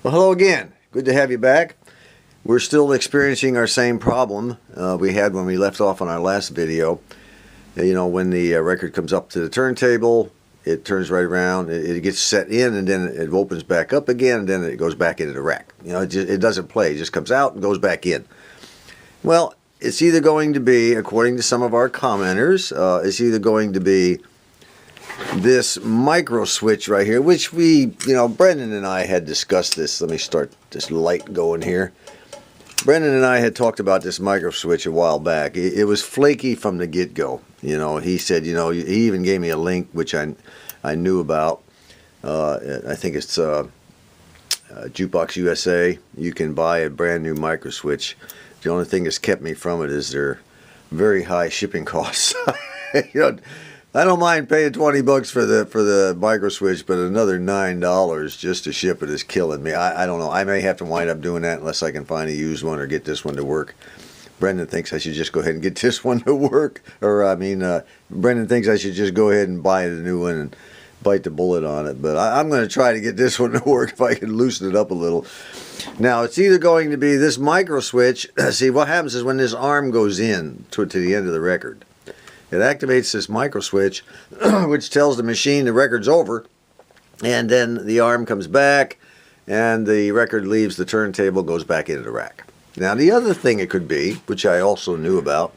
Well, hello again. Good to have you back. We're still experiencing our same problem we had when we left off on our last video. You know, when the record comes up to the turntable, it turns right around, it gets set in, and then it opens back up again, and then it goes back into the rack. You know, it doesn't play. It just comes out and goes back in. Well, it's either going to be, according to some of our commenters, it's either going to be this micro switch right here, which Brendan and I had discussed this. Let me start this light going here. Brendan and I had talked about this micro switch a while back. It was flaky from the get-go. You know, he said, he even gave me a link, which I knew about. I think it's Jukebox USA. You can buy a brand new micro switch. The only thing that's kept me from it is their very high shipping costs. I don't mind paying $20 for the micro switch, but another $9 just to ship it is killing me. I don't know. I may have to wind up doing that unless I can find a used one or get this one to work. Brendan thinks I should just go ahead and get this one to work. Brendan thinks I should just go ahead and buy the new one and bite the bullet on it. But I'm going to try to get this one to work if I can loosen it up a little. Now, it's either going to be this micro switch. See, what happens is when this arm goes in to the end of the record, it activates this micro switch, which tells the machine the record's over, and then the arm comes back, and the record leaves the turntable, goes back into the rack. Now, the other thing it could be, which I also knew about,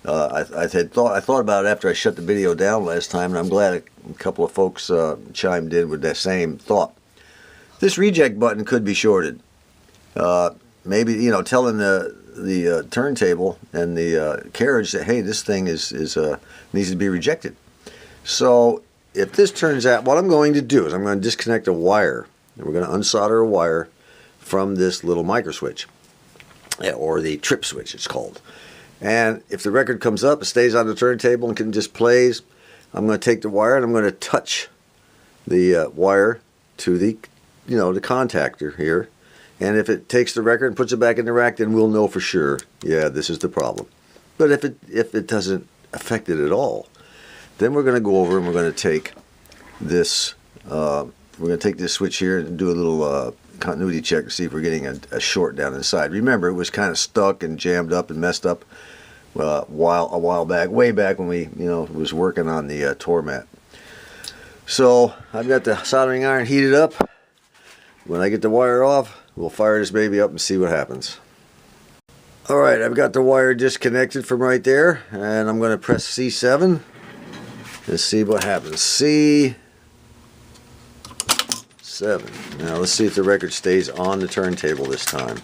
I thought about it after I shut the video down last time, and I'm glad a couple of folks chimed in with that same thought. This reject button could be shorted. Maybe, telling the turntable and the carriage that, hey, this thing needs to be rejected. So if this turns out, what I'm going to do is I'm going to disconnect a wire, and we're going to unsolder a wire from this little micro switch, or the trip switch it's called. And if the record comes up, it stays on the turntable and just plays, I'm going to take the wire and I'm going to touch the wire to the the contactor here. And if it takes the record and puts it back in the rack, then we'll know for sure, yeah, this is the problem. But if it doesn't affect it at all, then we're going to go over and we're going to take this switch here and do a little continuity check to see if we're getting a short down inside. Remember, it was kind of stuck and jammed up and messed up a while back, way back when we was working on the tour mat. So I've got the soldering iron heated up. When I get the wire off, we'll fire this baby up and see what happens. Alright, I've got the wire disconnected from right there, and I'm going to press C7 and see what happens. C7. Now let's see if the record stays on the turntable this time.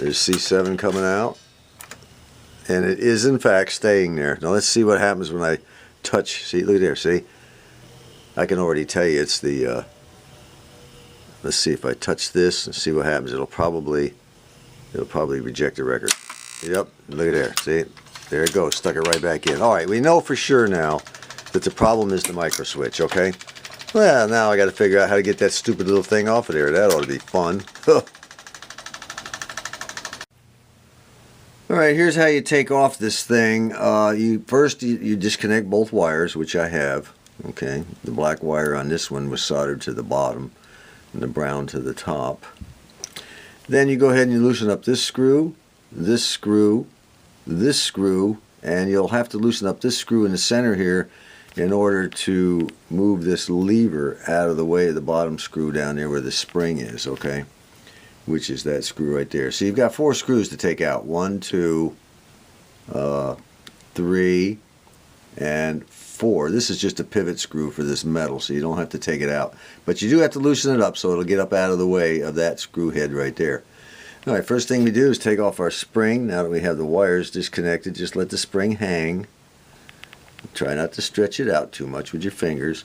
There's C7 coming out, and it is in fact staying there. Now let's see what happens when I touch. See, look there, see? I can already tell you it's the... let's see if I touch this and see what happens. It'll probably reject the record. Yep, look at there. See, there it goes. Stuck it right back in. All right, we know for sure now that the problem is the micro switch. Okay. Well, now I got to figure out how to get that stupid little thing off of there. That ought to be fun. All right, here's how you take off this thing. First you disconnect both wires, which I have. Okay, the black wire on this one was soldered to the bottom, and the brown to the top. Then you go ahead and you loosen up this screw, this screw, this screw, and you'll have to loosen up this screw in the center here in order to move this lever out of the way of the bottom screw down there where the spring is, okay? Which is that screw right there. So you've got 4 screws to take out. 1, 2, 3, and 4. This is just a pivot screw for this metal, so you don't have to take it out. But you do have to loosen it up so it'll get up out of the way of that screw head right there. Alright, first thing we do is take off our spring. Now that we have the wires disconnected, just let the spring hang. Try not to stretch it out too much with your fingers.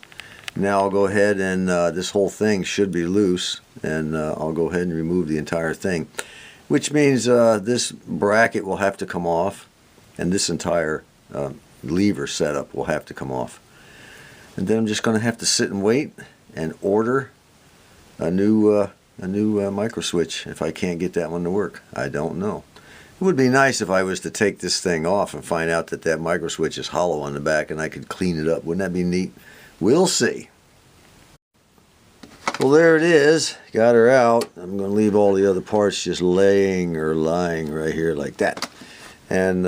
Now I'll go ahead and this whole thing should be loose, and I'll go ahead and remove the entire thing. Which means this bracket will have to come off, and this entire lever setup will have to come off. And then I'm just going to have to sit and wait and order a new micro switch if I can't get that one to work. I don't know. It would be nice if I was to take this thing off and find out that that micro switch is hollow on the back and I could clean it up. Wouldn't that be neat? We'll see. Well, there it is. Got her out. I'm going to leave all the other parts just laying or lying right here like that. And,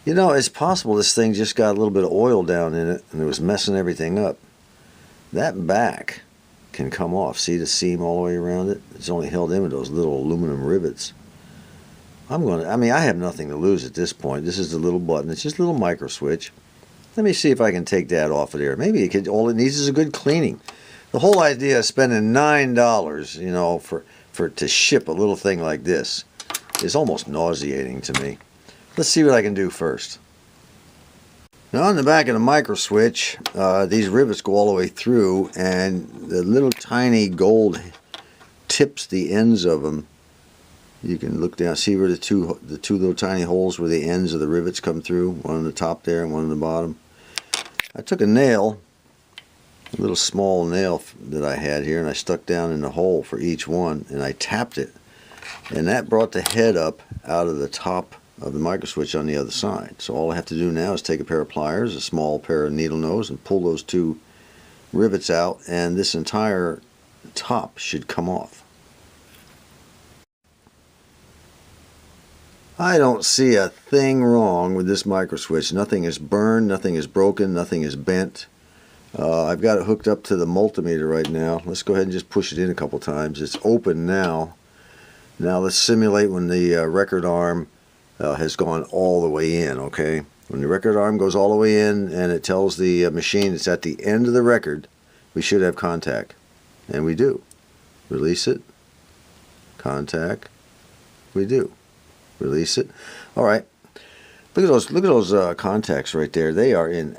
you know, it's possible this thing just got a little bit of oil down in it and it was messing everything up. That back can come off. See the seam all the way around it? It's only held in with those little aluminum rivets. I have nothing to lose at this point. This is the little button. It's just a little micro switch. Let me see if I can take that off of there. Maybe all it needs is a good cleaning. The whole idea of spending $9, you know, to ship a little thing like this is almost nauseating to me. Let's see what I can do first. Now on the back of the micro switch, these rivets go all the way through, and the little tiny gold tips, the ends of them. You can look down, see where the two little tiny holes where the ends of the rivets come through. One on the top there and one on the bottom. I took a nail, a little small nail that I had here, and I stuck down in the hole for each one, and I tapped it, and that brought the head up out of the top of the micro switch on the other side. So all I have to do now is take a pair of pliers, a small pair of needle nose, and pull those two rivets out, and this entire top should come off. I don't see a thing wrong with this micro switch. Nothing is burned, nothing is broken, nothing is bent. I've got it hooked up to the multimeter right now. Let's go ahead and just push it in a couple times. It's open now. Now let's simulate when the record arm has gone all the way in, okay? When the record arm goes all the way in and it tells the machine it's at the end of the record, we should have contact. And we do. Release it. Contact. We do. Release it. All right. Look at those contacts right there. They are in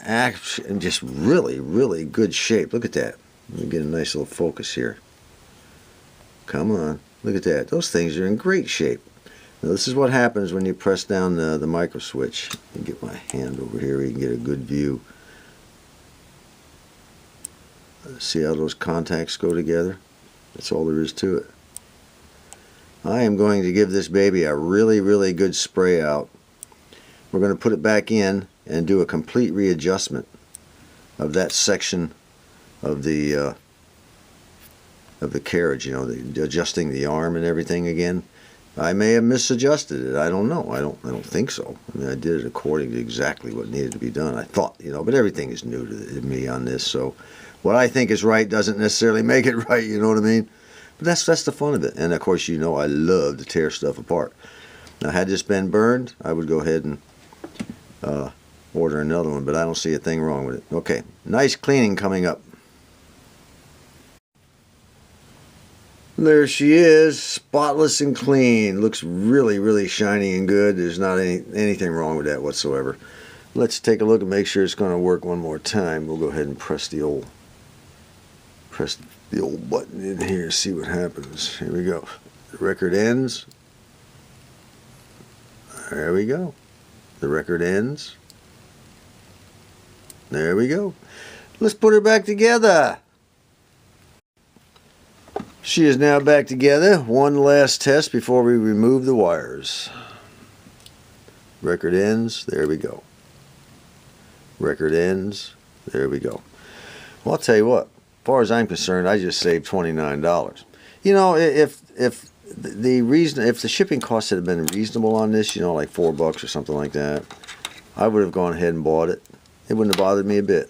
just really, really good shape. Look at that. Let me get a nice little focus here. Come on. Look at that. Those things are in great shape. Now, this is what happens when you press down the micro switch. Let me get my hand over here where you can get a good view. See how those contacts go together? That's all there is to it. I am going to give this baby a really, really good spray out. We're going to put it back in and do a complete readjustment of that section of the carriage, you know, adjusting the arm and everything again. I may have misadjusted it. I don't know. I don't think so. I mean, I did it according to exactly what needed to be done. I thought, you know, but everything is new to me on this. So what I think is right doesn't necessarily make it right. You know what I mean? But that's the fun of it. And of course, you know, I love to tear stuff apart. Now, had this been burned, I would go ahead and order another one, but I don't see a thing wrong with it. Okay, nice cleaning coming up. There she is, spotless and clean. Looks really, really shiny and good. There's not anything wrong with that whatsoever. Let's take a look and make sure it's going to work one more time. We'll go ahead and press the old button in here, see what happens. Here we go. The record ends. There we go. The record ends. There we go. Let's put her back together. She is now back together. One last test before we remove the wires. Record ends. There we go. Record ends. There we go. Well, I'll tell you what. As far as I'm concerned, I just saved $29. You know, if the shipping costs had been reasonable on this, you know, like $4 or something like that, I would have gone ahead and bought it. It wouldn't have bothered me a bit.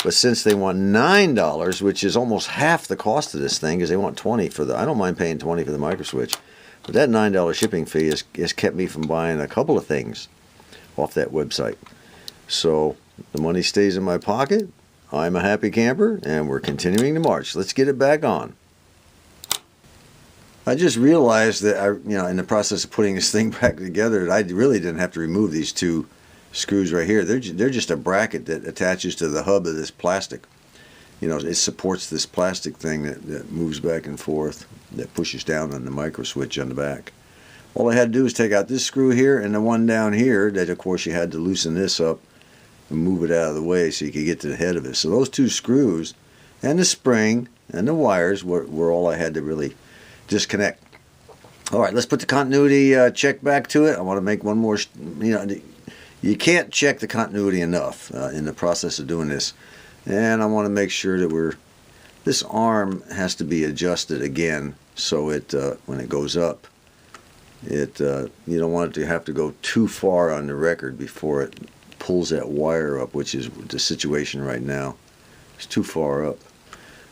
But since they want $9, which is almost half the cost of this thing, because they want $20 for I don't mind paying $20 for the micro switch, but that $9 shipping fee has kept me from buying a couple of things off that website. So the money stays in my pocket. I'm a happy camper, and we're continuing to march. Let's get it back on. I just realized that in the process of putting this thing back together, that I really didn't have to remove these two screws right here. They're just a bracket that attaches to the hub of this plastic. You know, it supports this plastic thing that moves back and forth, that pushes down on the micro switch on the back. All I had to do was take out this screw here and the one down here that, of course, you had to loosen this up and move it out of the way so you could get to the head of it. So those two screws and the spring and the wires were all I had to really disconnect. All right, let's put the continuity check back to it. I want to make one more, you can't check the continuity enough in the process of doing this. And I want to make sure that we're this arm has to be adjusted again so it when it goes up, it you don't want it to have to go too far on the record before it pulls that wire up, which is the situation right now. It's too far up,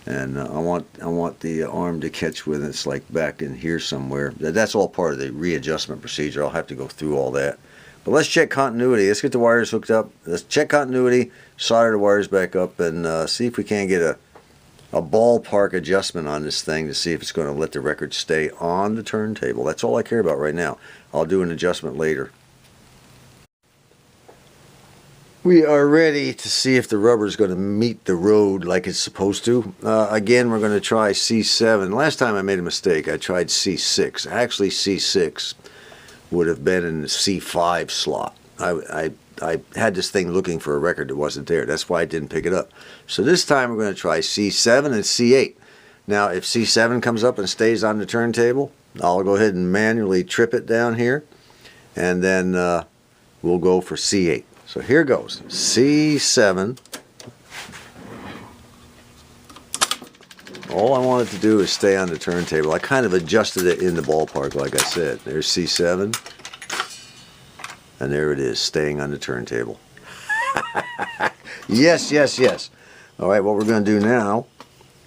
and I want the arm to catch with it. It's like back in here somewhere. That's all part of the readjustment procedure. I'll have to go through all that. But let's check continuity. Let's get the wires hooked up. Let's check continuity, solder the wires back up, and see if we can't get a ballpark adjustment on this thing to see if it's going to let the record stay on the turntable. That's all I care about right now. I'll do an adjustment later. We are ready to see if the rubber is going to meet the road like it's supposed to. Again, we're going to try C7. Last time I made a mistake. I tried C6. Actually, C6 would have been in the C5 slot. I had this thing looking for a record that wasn't there. That's why I didn't pick it up. So this time we're going to try C7 and C8. Now, if C7 comes up and stays on the turntable, I'll go ahead and manually trip it down here, and then we'll go for C8. So here goes. C7. All I wanted to do is stay on the turntable. I kind of adjusted it in the ballpark, like I said. There's C7. And there it is, staying on the turntable. Yes, yes, yes. All right, what we're going to do now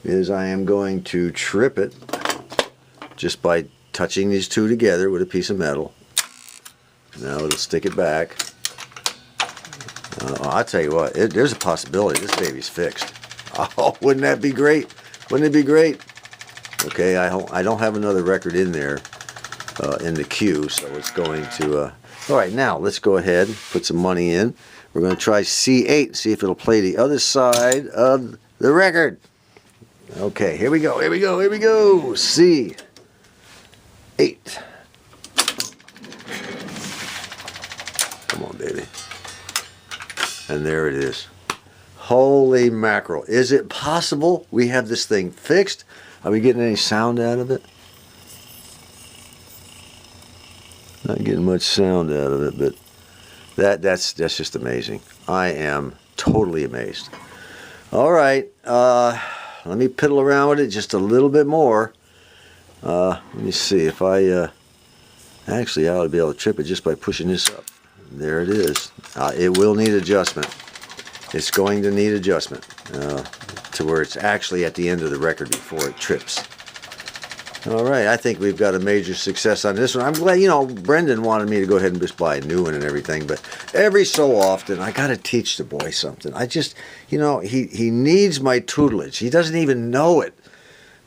is I am going to trip it just by touching these two together with a piece of metal. Now it'll stick it back. I'll tell you what, there's a possibility this baby's fixed. Oh, wouldn't that be great? Wouldn't it be great? Okay, I don't have another record in there in the queue, so it's going to... All right, now let's go ahead and put some money in. We're going to try C8, see if it'll play the other side of the record. Okay, here we go, here we go, here we go. C8. Come on, baby. And there it is. Holy mackerel. Is it possible we have this thing fixed? Are we getting any sound out of it? Not getting much sound out of it, but that's just amazing. I am totally amazed. All right, let me piddle around with it just a little bit more. Let me see if I actually I ought to be able to trip it just by pushing this up. There it is. It will need adjustment. It's going to need adjustment to where it's actually at the end of the record before it trips. All right, I think we've got a major success on this one. I'm glad, you know, Brendan wanted me to go ahead and just buy a new one and everything, but every so often I got to teach the boy something. I just, you know, he needs my tutelage. He doesn't even know it.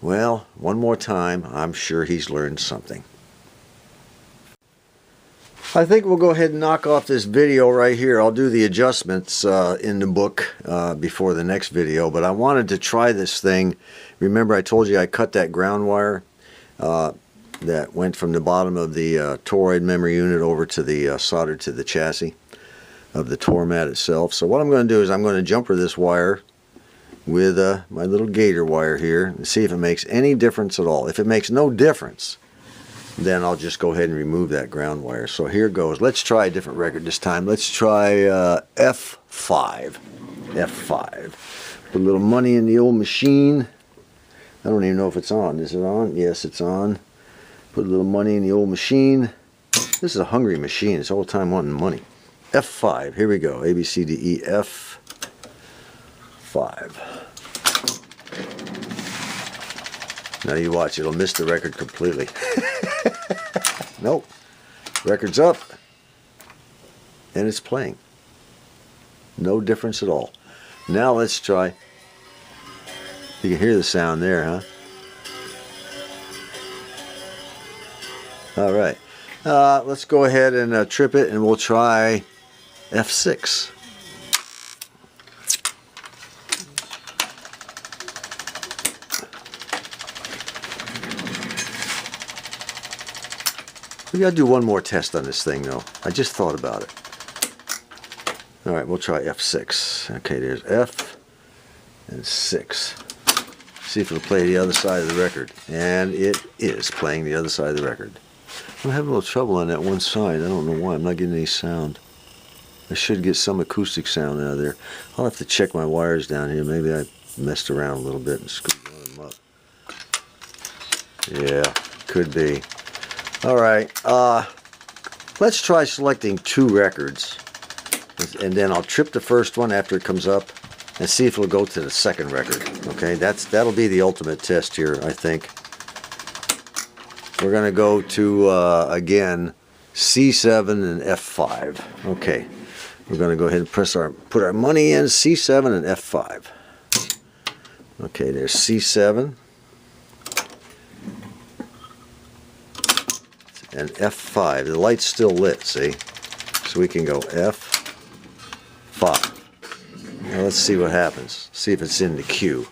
Well, one more time, I'm sure he's learned something. I think we'll go ahead and knock off this video right here. I'll do the adjustments in the book before the next video, but I wanted to try this thing. Remember I told you I cut that ground wire that went from the bottom of the toroid memory unit over to the soldered to the chassis of the tor mat itself. So what I'm going to do is I'm going to jumper this wire with my little gator wire here and see if it makes any difference at all. If it makes no difference, then I'll just go ahead and remove that ground wire. So here goes. Let's try a different record this time. Let's try F5. F5. Put a little money in the old machine. I don't even know if it's on. Is it on? Yes, it's on. Put a little money in the old machine. This is a hungry machine. It's all the time wanting money. F5. Here we go. A, B, C, D, E, F. 5. Now you watch. It'll miss the record completely. Nope. Record's up. And it's playing. No difference at all. Now let's try. You can hear the sound there, huh? All right. Let's go ahead and trip it, and we'll try F6. We got to do one more test on this thing, though. I just thought about it. All right, we'll try F6. Okay, there's F and 6. See if it'll play the other side of the record. And it is playing the other side of the record. I'm having a little trouble on that one side. I don't know why. I'm not getting any sound. I should get some acoustic sound out of there. I'll have to check my wires down here. Maybe I messed around a little bit and screwed up. them up. Yeah, could be. All right, let's try selecting 2 records, and then I'll trip the first one after it comes up and see if it'll go to the second record. Okay, that'll be the ultimate test here, I think. We're going to go to, again, C7 and F5. Okay, we're going to go ahead and put our money in C7 and F5. Okay, there's C7 and F5. The light's still lit, see? So we can go F5. Now let's see what happens. See if it's in the queue.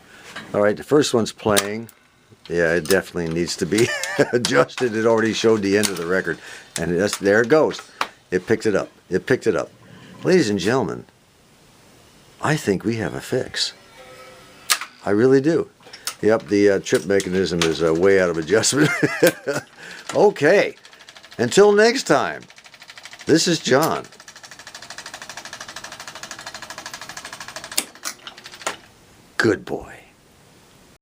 Alright, the first one's playing. Yeah, it definitely needs to be adjusted. It already showed the end of the record. And there it goes. It picked it up. It picked it up. Ladies and gentlemen, I think we have a fix. I really do. Yep, the trip mechanism is way out of adjustment. Okay, until next time, this is John. Good boy.